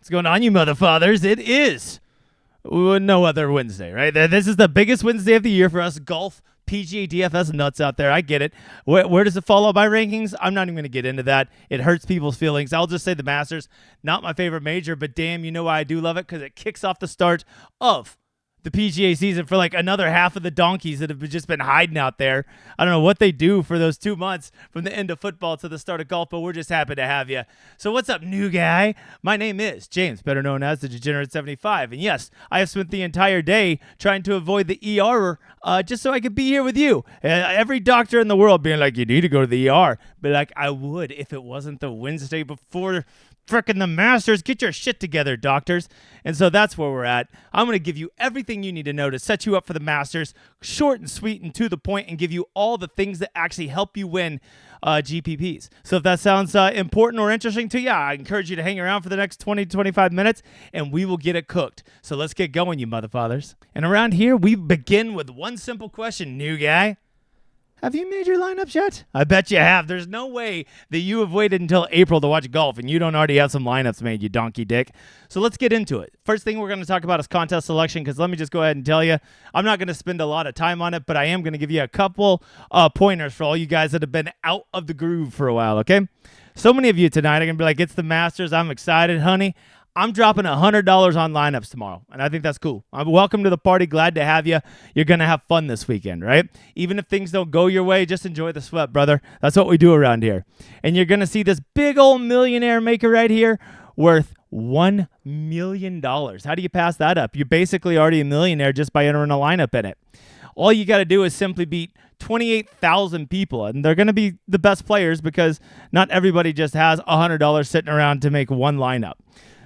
What's going on, you motherfathers? It is no other Wednesday, right? This is the biggest Wednesday of the year for us golf PGA DFS nuts out there. I get it. Where does it fall on my rankings? I'm not even going to get into that. It hurts people's feelings. I'll just say the Masters, not my favorite major, but damn, you know why I do love it? Because it kicks off the start of the PGA season for like another half of the donkeys that have just been hiding out there. I don't know what they do for those 2 months from the end of football to the start of golf, but we're just happy to have you. So what's up, new guy? My name is James, better known as the Degenerate 75. And yes, I have spent the entire day trying to avoid the ER just so I could be here with you. Every doctor in the world being like, you need to go to the ER. But like, I would if it wasn't the Wednesday before frickin' the Masters. Get your shit together, doctors. And so that's where we're at. I'm going to give you everything you need to know to set you up for the Masters, short and sweet and to the point, and give you all the things that actually help you win GPPs. So if that sounds important or interesting to you, I encourage you to hang around for the next 20 to 25 minutes, and we will get it cooked. So let's get going, you motherfathers. And around here, we begin with one simple question, new guy. Have you made your lineups yet? I bet you have. There's no way that you have waited until April to watch golf and you don't already have some lineups made, you donkey dick. So let's get into it. First thing we're going to talk about is contest selection, because let me just go ahead and tell you, I'm not going to spend a lot of time on it, but I am going to give you a couple pointers for all you guys that have been out of the groove for a while, okay? So many of you tonight are going to be like, it's the Masters. I'm excited, honey. I'm dropping $100 on lineups tomorrow, and I think that's cool. Welcome to the party. Glad to have you. You're going to have fun this weekend, right? Even if things don't go your way, just enjoy the sweat, brother. That's what we do around here. And you're going to see this big old millionaire maker right here worth $1 million. How do you pass that up? You're basically already a millionaire just by entering a lineup in it. All you got to do is simply beat 28,000 people, and they're going to be the best players because not everybody just has $100 sitting around to make one lineup.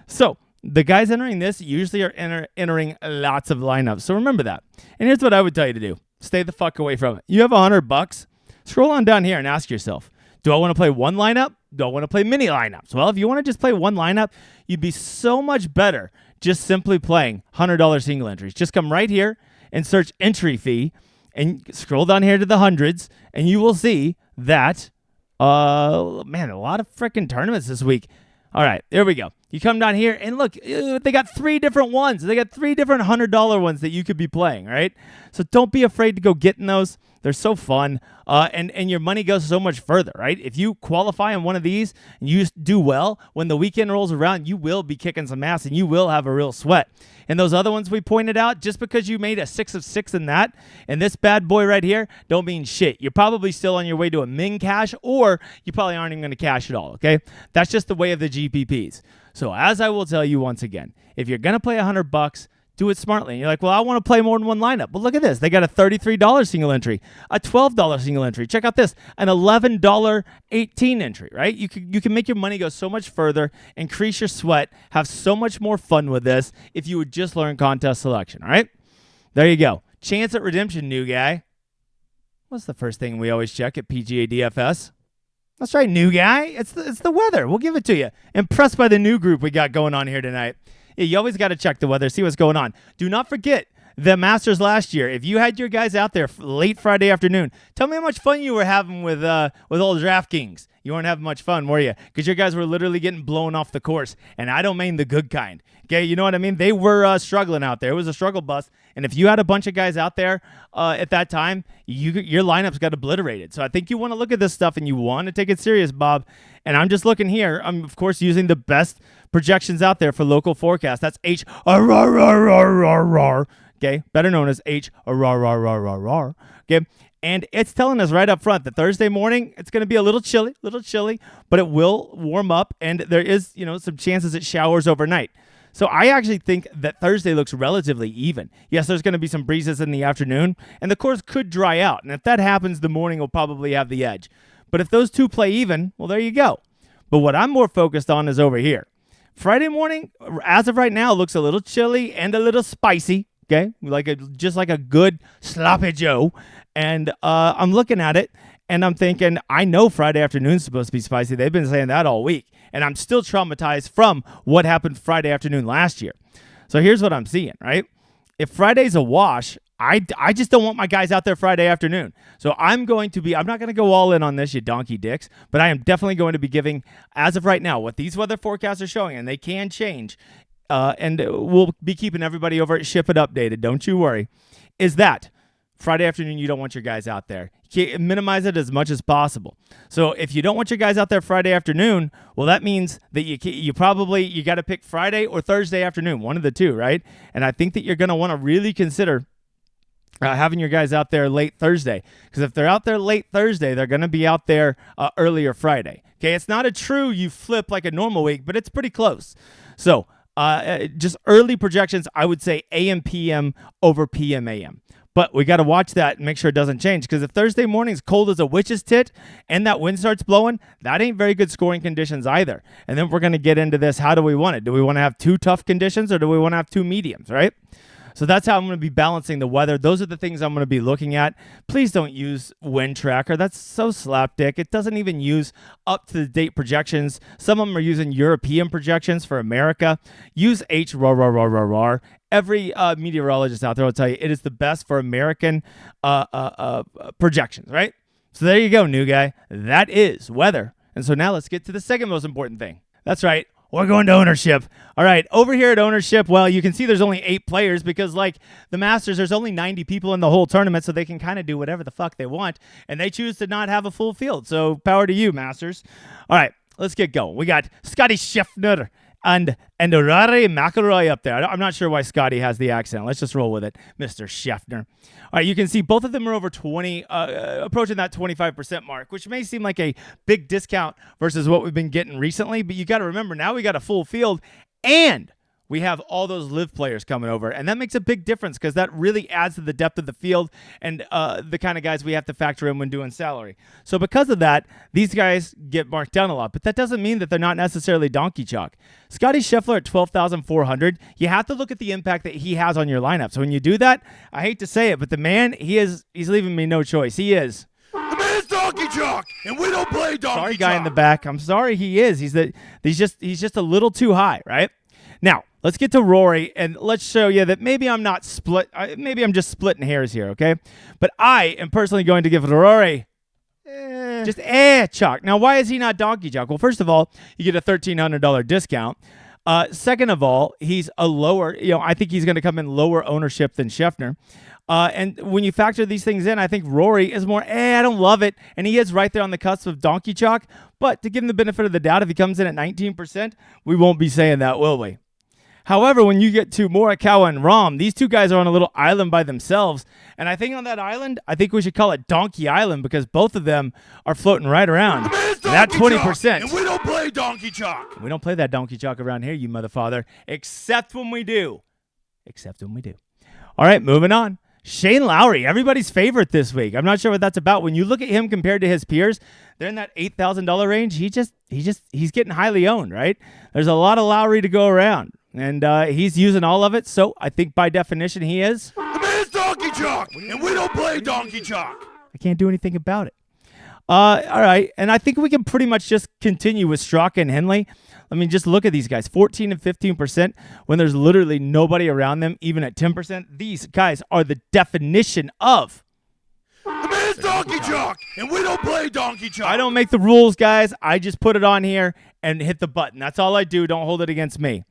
So the guys entering this usually are entering lots of lineups. So remember that. And here's what I would tell you to do. Stay the fuck away from it. You have $100. Scroll on down here and ask yourself, do I want to play one lineup? Do I want to play mini lineups? Well, if you want to just play one lineup, you'd be so much better just simply playing $100 single entries. Just come right here and search entry fee and scroll down here to the hundreds, and you will see that, man, a lot of freaking tournaments this week. All right, there we go. You come down here and look, they got 3 different ones. They got 3 different $100 ones that you could be playing, right? So don't be afraid to go getting those. They're so fun, and your money goes so much further, right? If you qualify on one of these and you do well, when the weekend rolls around, you will be kicking some ass and you will have a real sweat. And those other ones we pointed out, just because you made a 6 of 6 in that, and this bad boy right here, don't mean shit. You're probably still on your way to a min cash, or you probably aren't even going to cash at all, okay? That's just the way of the GPPs. So as I will tell you once again, if you're going to play $100, do it smartly. And you're like, well, I want to play more than one lineup. Well, look at this. They got a $33 single entry, a $12 single entry. Check out this, an $11 18 entry, right? You can make your money go so much further, increase your sweat, have so much more fun with this if you would just learn contest selection, all right? There you go. Chance at redemption, new guy. What's the first thing we always check at PGA DFS? That's right, new guy. It's the weather. We'll give it to you. Impressed by the new group we got going on here tonight. Yeah, you always got to check the weather, see what's going on. Do not forget the Masters last year. If you had your guys out there late Friday afternoon, tell me how much fun you were having with old DraftKings. You weren't having much fun, were you? Because your guys were literally getting blown off the course, and I don't mean the good kind. Okay, you know what I mean? They were struggling out there. It was a struggle bus, and if you had a bunch of guys out there at that time, your lineups got obliterated. So I think you want to look at this stuff, and you want to take it serious, Bob. And I'm just looking here. I'm, of course, using the best projections out there for local forecast. That's okay, better known as okay. And it's telling us right up front that Thursday morning, it's going to be a little chilly, but it will warm up, and there is, some chances it showers overnight. So I actually think that Thursday looks relatively even. Yes, there's going to be some breezes in the afternoon, and the course could dry out. And if that happens, the morning will probably have the edge. But if those two play even, well, there you go. But what I'm more focused on is over here. Friday morning, as of right now, looks a little chilly and a little spicy. Okay, just like a good sloppy Joe. And I'm looking at it, and I'm thinking, I know Friday afternoon's supposed to be spicy. They've been saying that all week. And I'm still traumatized from what happened Friday afternoon last year. So here's what I'm seeing, right? If Friday's a wash, I just don't want my guys out there Friday afternoon. So I'm not going to go all in on this, you donkey dicks, but I am definitely going to be giving, as of right now, what these weather forecasts are showing, and they can change, and we'll be keeping everybody over at Ship It updated, don't you worry, is that Friday afternoon, you don't want your guys out there. You minimize it as much as possible. So if you don't want your guys out there Friday afternoon, well, that means that you got to pick Friday or Thursday afternoon, one of the two, right? And I think that you're going to want to really consider having your guys out there late Thursday, because if they're out there late Thursday, they're going to be out there earlier Friday. Okay, it's not a true you flip like a normal week, but it's pretty close. So just early projections, I would say AM PM over PM AM. But we got to watch that and make sure it doesn't change, because if Thursday morning's cold as a witch's tit and that wind starts blowing, that ain't very good scoring conditions either. And then we're going to get into this. How do we want it? Do we want to have two tough conditions, or do we want to have two mediums, right? So that's how I'm going to be balancing the weather. Those are the things I'm going to be looking at. Please don't use Wind Tracker. That's so slapdick. It doesn't even use up-to-the-date projections. Some of them are using European projections for America. Use HRRRRR. Every meteorologist out there will tell you it is the best for American projections, right? So there you go, new guy. That is weather. And so now let's get to the second most important thing. That's right. We're going to ownership. All right, over here at ownership, well, you can see there's only 8 players because, like the Masters, there's only 90 people in the whole tournament, so they can kind of do whatever the fuck they want, and they choose to not have a full field. So power to you, Masters. All right, let's get going. We got Scotty Scheffler and Rory McIlroy up there. I'm not sure why Scotty has the accent. Let's just roll with it, Mr. Scheffler. All right, you can see both of them are over 20, approaching that 25% mark, which may seem like a big discount versus what we've been getting recently, but you got to remember, now we got a full field, and we have all those live players coming over, and that makes a big difference because that really adds to the depth of the field and the kind of guys we have to factor in when doing salary. So because of that, these guys get marked down a lot, but that doesn't mean that they're not necessarily donkey chalk. Scotty Scheffler at 12,400, you have to look at the impact that he has on your lineup. So when you do that, I hate to say it, but the man, he's leaving me no choice. He is. The man's donkey chalk, and we don't play donkey chalk. Sorry, guy in the back. I'm sorry, he is. He's just a little too high, right? Now, let's get to Rory, and let's show you that maybe I'm not split. Maybe I'm just splitting hairs here, okay? But I am personally going to give Rory just chalk. Now, why is he not donkey chalk? Well, first of all, you get a $1,300 discount. Second of all, he's a lower, I think he's going to come in lower ownership than Scheffler. And when you factor these things in, I think Rory is more, I don't love it. And he is right there on the cusp of donkey chalk. But to give him the benefit of the doubt, if he comes in at 19%, we won't be saying that, will we? However, when you get to Morikawa and Rahm, these two guys are on a little island by themselves. And I think on that island, I think we should call it Donkey Island because both of them are floating right around that 20%. And we don't play donkey chalk. We don't play that donkey chalk around here, you motherfather, except when we do. All right, moving on. Shane Lowry, everybody's favorite this week. I'm not sure what that's about. When you look at him compared to his peers, they're in that $8,000 range. He's getting highly owned, right? There's a lot of Lowry to go around. And he's using all of it, so I think by definition he is. The man's donkey chalk, and we don't play donkey chalk. I can't do anything about it. All right, and I think we can pretty much just continue with Straka and Henley. I mean, just look at these guys, 14 and 15% when there's literally nobody around them, even at 10%. These guys are the definition of. The man's donkey chalk, and we don't play donkey chalk. I don't make the rules, guys. I just put it on here and hit the button. That's all I do. Don't hold it against me.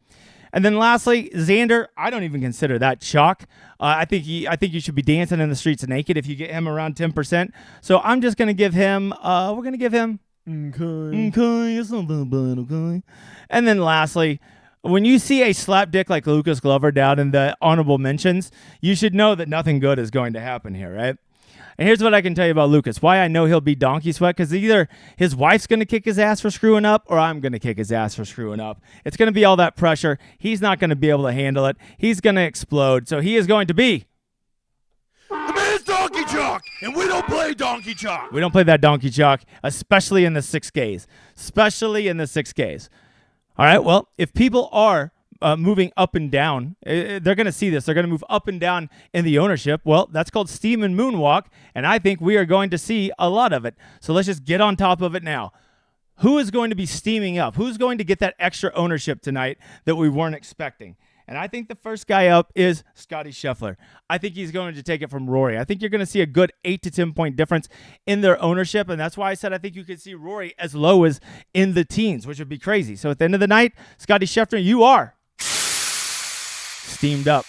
And then lastly, Xander, I don't even consider that chalk. I think you should be dancing in the streets naked if you get him around 10%. So I'm just going to give him, we're going to give him, okay, it's not that bad, okay. And then lastly, when you see a slap dick like Lucas Glover down in the honorable mentions, you should know that nothing good is going to happen here, right? And here's what I can tell you about Lucas. Why I know he'll be donkey sweat, because either his wife's going to kick his ass for screwing up or I'm going to kick his ass for screwing up. It's going to be all that pressure. He's not going to be able to handle it. He's going to explode. So he is going to be. The man's donkey chalk, and we don't play donkey chalk. We don't play that donkey chalk, especially in the 6Ks. Especially in the 6Ks. All right, well, if people are moving up and down, they're going to see this. They're going to move up and down in the ownership. Well, that's called steam and moonwalk, and I think we are going to see a lot of it. So let's just get on top of it now. Who is going to be steaming up? Who's going to get that extra ownership tonight that we weren't expecting? And I think the first guy up is Scotty Scheffler. I think he's going to take it from Rory. I think you're going to see a good 8 to 10 point difference in their ownership. And that's why I said I think you could see Rory as low as in the teens, which would be crazy. So at the end of the night, Scotty Scheffler, you are steamed up.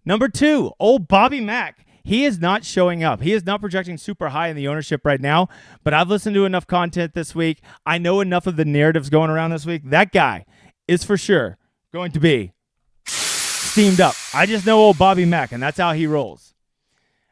Number 2, old Bobby Mack. He is not showing up. He is not projecting super high in the ownership right now, but I've listened to enough content this week. I know enough of the narratives going around this week. That guy is for sure going to be steamed up. I just know old Bobby Mack, and that's how he rolls.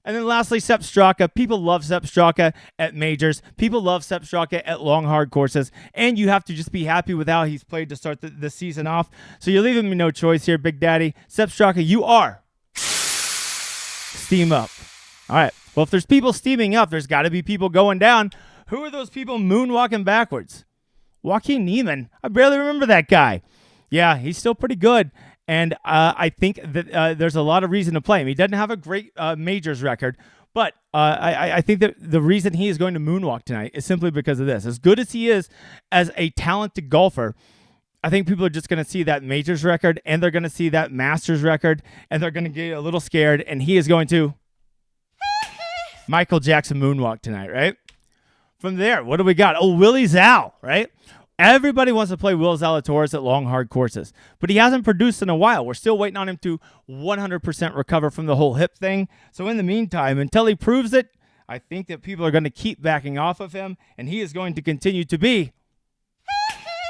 And then lastly, Sepp Straka. People love Sepp Straka at majors. People love Sepp Straka at long, hard courses. And you have to just be happy with how he's played to start the season off. So you're leaving me no choice here, Big Daddy. Sepp Straka, you are steam up. All right. Well, if there's people steaming up, there's got to be people going down. Who are those people moonwalking backwards? Joaquin Niemann. I barely remember that guy. Yeah, he's still pretty good. And I think that there's a lot of reason to play him. He doesn't have a great majors record, but I think that the reason he is going to moonwalk tonight is simply because of this. As good as he is as a talented golfer, I think people are just going to see that majors record, and they're going to see that Masters record, and they're going to get a little scared, and he is going to Michael Jackson moonwalk tonight, right? From there, what do we got? Oh, Willie Zal, right? Everybody wants to play Will Zalatoris at long, hard courses, but he hasn't produced in a while. We're still waiting on him to 100% recover from the whole hip thing. So in the meantime, until he proves it, I think that people are going to keep backing off of him, and he is going to continue to be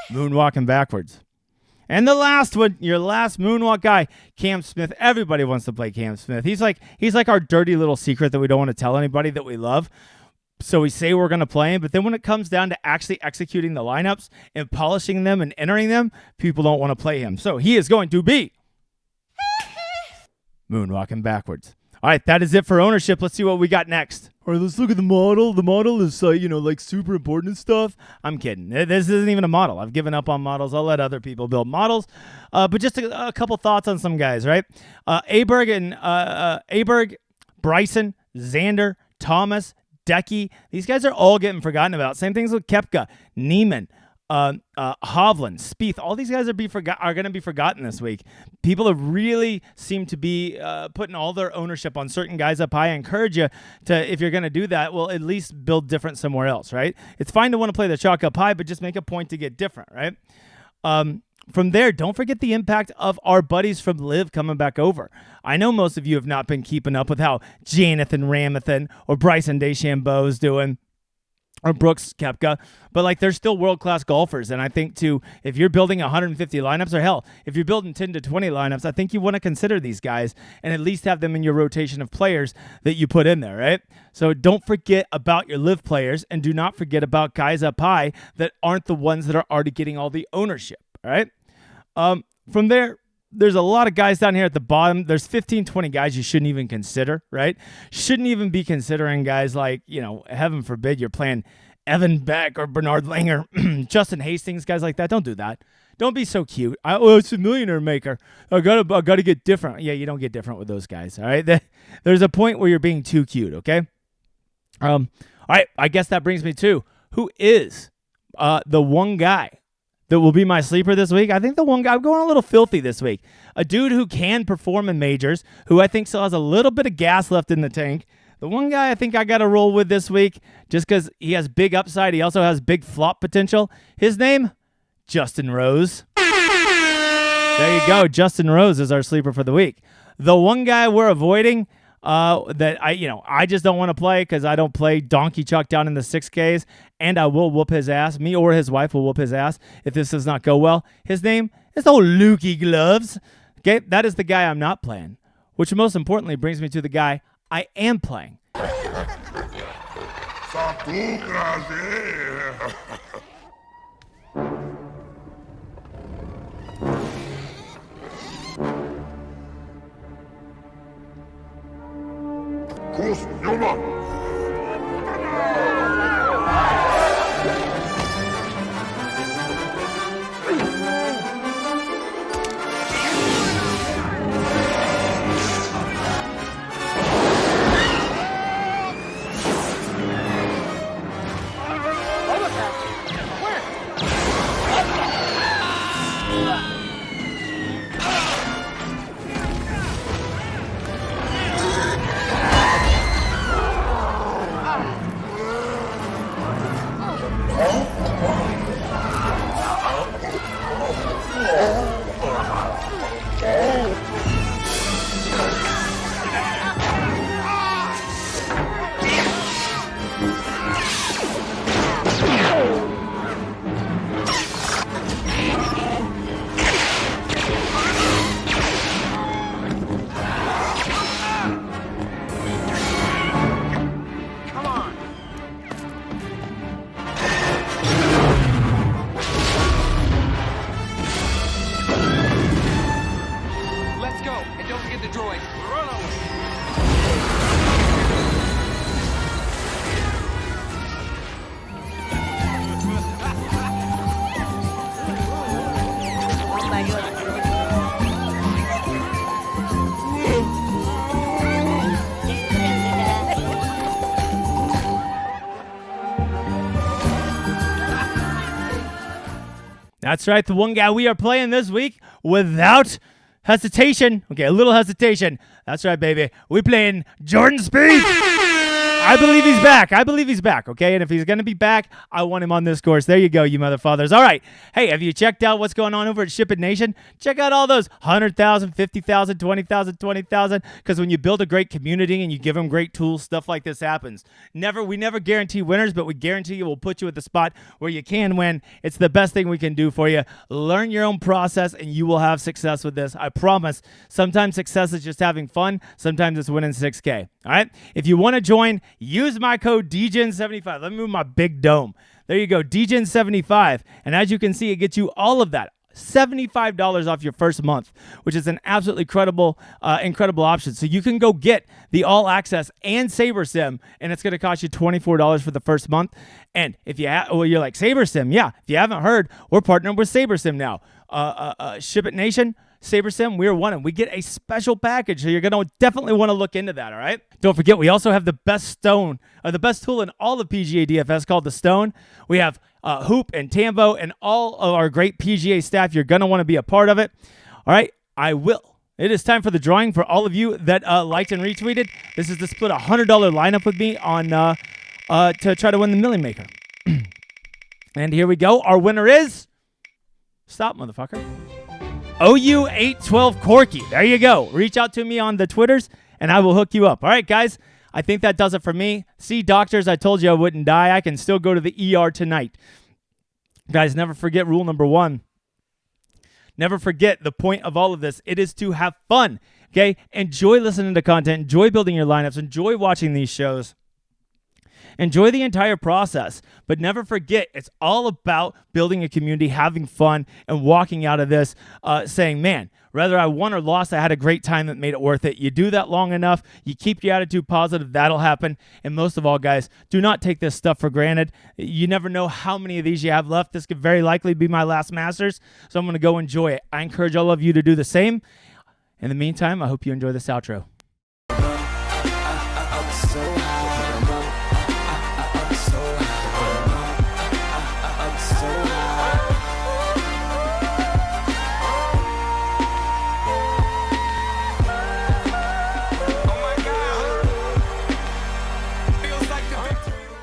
moonwalking backwards. And the last one, your last moonwalk guy, Cam Smith. Everybody wants to play Cam Smith. He's like our dirty little secret that we don't want to tell anybody that we love. So we say we're going to play him, but then when it comes down to actually executing the lineups and polishing them and entering them, people don't want to play him. So he is going to be moonwalking backwards. All right, that is it for ownership. Let's see what we got next. All right, let's look at the model. The model is, like super important and stuff. I'm kidding. This isn't even a model. I've given up on models. I'll let other people build models. But just a couple thoughts on some guys, right? Aberg, Bryson, Xander, Thomas, Decky. These guys are all getting forgotten about. Same things with Koepka, Neiman, Hovland, Spieth. All these guys are going to be forgotten this week. People have really seemed to be putting all their ownership on certain guys up high. I encourage you to, if you're going to do that, well, at least build different somewhere else, right? It's fine to want to play the chalk up high, but just make a point to get different, right? From there, don't forget the impact of our buddies from Live coming back over. I know most of you have not been keeping up with how Jonathan Ramathan or Bryson DeChambeau is doing, or Brooks Koepka, but they're still world-class golfers. And I think too, if you're building 150 lineups, or hell, if you're building 10 to 20 lineups, I think you want to consider these guys and at least have them in your rotation of players that you put in there, right? So don't forget about your Live players, and do not forget about guys up high that aren't the ones that are already getting all the ownership, all right? From there, there's a lot of guys down here at the bottom. There's 15, 20 guys you shouldn't even consider, right? Shouldn't even be considering guys like, heaven forbid you're playing Evan Beck or Bernard Langer, Justin Hastings, guys like that. Don't do that. Don't be so cute. It's a millionaire maker. I gotta get different. Yeah, you don't get different with those guys, all right? There's a point where you're being too cute, okay? All right, I guess that brings me to who is the one guy that will be my sleeper this week. I think the one guy, I'm going a little filthy this week. A dude who can perform in majors, who I think still has a little bit of gas left in the tank. The one guy I think I got to roll with this week, just because he has big upside. He also has big flop potential. His name, Justin Rose. There you go. Justin Rose is our sleeper for the week. The one guy we're avoiding, that I just don't want to play because I don't play Donkey Chuck down in the 6Ks, and I will whoop his ass. Me or his wife will whoop his ass if this does not go well. His name is old Lukey Gloves. Okay, that is the guy I'm not playing, which most importantly brings me to the guy I am playing. Kurs Nummer. That's right. The one guy we are playing this week without hesitation. Okay, a little hesitation. That's right, baby. We playing Jordan Spieth. I believe he's back. Okay, and if he's going to be back, I want him on this course. There you go, you motherfathers. All right. Hey, have you checked out what's going on over at Ship It Nation? Check out all those 100,000, 50,000, 20,000, 20,000. Because when you build a great community and you give them great tools, stuff like this happens. We never guarantee winners, but we guarantee you we'll put you at the spot where you can win. It's the best thing we can do for you. Learn your own process, and you will have success with this. I promise. Sometimes success is just having fun. Sometimes it's winning 6K. All right. If you want to join, use my code DGen75. Let me move my big dome. There you go, DGen75. And as you can see, it gets you all of that. $75 off your first month, which is an absolutely incredible option. So you can go get the All Access and SaberSim, and it's going to cost you $24 for the first month. And if you're like, SaberSim, yeah. If you haven't heard, we're partnering with SaberSim now. Ship It Nation, SaberSim, we're one, and we get a special package, so you're going to definitely want to look into that, all right? Don't forget, we also have the best tool in all of PGA DFS called the Stone. We have Hoop and Tambo and all of our great PGA staff. You're going to want to be a part of it. All right, It is time for the drawing for all of you that liked and retweeted. This is to split a $100 lineup with me on to try to win the Million Maker. And here we go. Our winner is... Stop, motherfucker. OU812 Corky. There you go. Reach out to me on the Twitters, and I will hook you up. All right, guys. I think that does it for me. See, doctors, I told you I wouldn't die. I can still go to the ER tonight. Guys, never forget rule number 1. Never forget the point of all of this. It is to have fun, okay? Enjoy listening to content. Enjoy building your lineups. Enjoy watching these shows. Enjoy the entire process, but never forget it's all about building a community, having fun, and walking out of this saying, man, whether I won or lost, I had a great time that made it worth it. You do that long enough, you keep your attitude positive, that'll happen. And most of all, guys, do not take this stuff for granted. You never know how many of these you have left. This could very likely be my last Masters, so I'm going to go enjoy it. I encourage all of you to do the same. In the meantime, I hope you enjoy this outro.